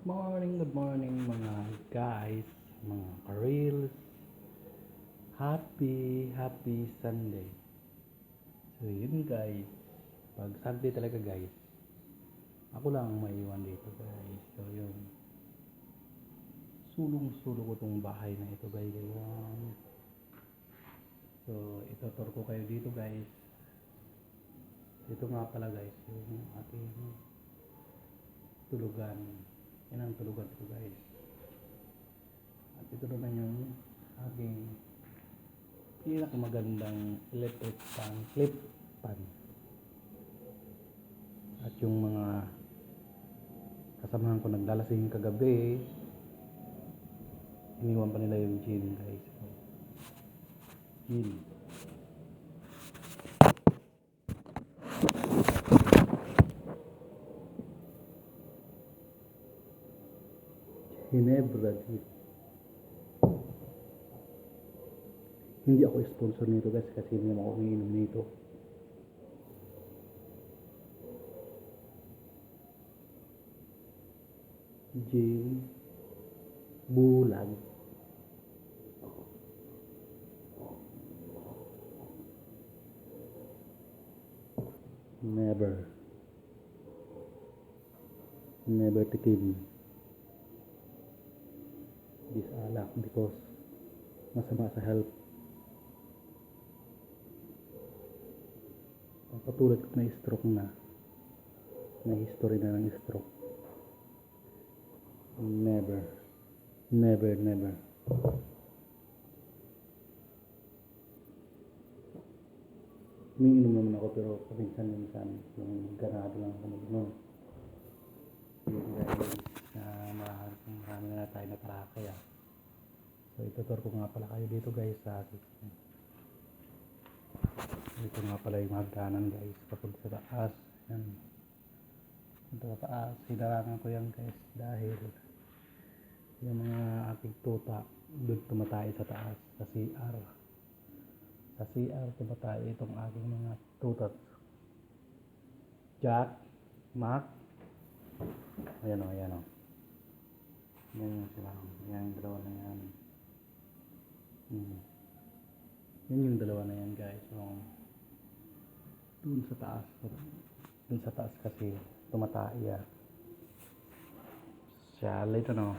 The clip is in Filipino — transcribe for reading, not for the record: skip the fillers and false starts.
Good morning mga guys, mga ka-reels. Happy Sunday. So yun guys, pag Sunday talaga guys, ako lang ang maiwan dito guys. So yun, sulong-sulo ko tong bahay na ito guys. Ayan. So itutur ko kayo dito guys. Ito nga pala guys, yung ating tulugan. Yan ang tulugan ko guys. At ito naman yung aking pinakamagandang electric fan, clip fan. At yung mga kasamahan ko naglalasing kagabi, iniwan pa nila yung gin guys. Gin. Ginebra gin. Hindi ako sponsor nito guys kasi hindi naman ako umiinom nito. Gin bulag. Never tikim this alak because masama sa health. Patulad ko na stroke na history na ng stroke. Never. Umiinom naman ako pero paminsan-minsan yung ganado lang ako mag-inom. Yun guys, marami na tayo natalakay ah. So itutur ko nga pala kayo dito guys sa akin. Ito nga pala yung hagdanan guys kapag sa taas. Yan. Ito sa taas, hinarangan ko yan guys dahil yung mga aking tuta doon tumatay sa taas sa CR. Sa CR tumatay itong aking mga tutat. Jack, Mac, ayan o. Yan yung sila. Yan yung dalawa na yan. Yun yung dalawa na yan guys. So, dun sa taas kasi tumatay siya. Ito no.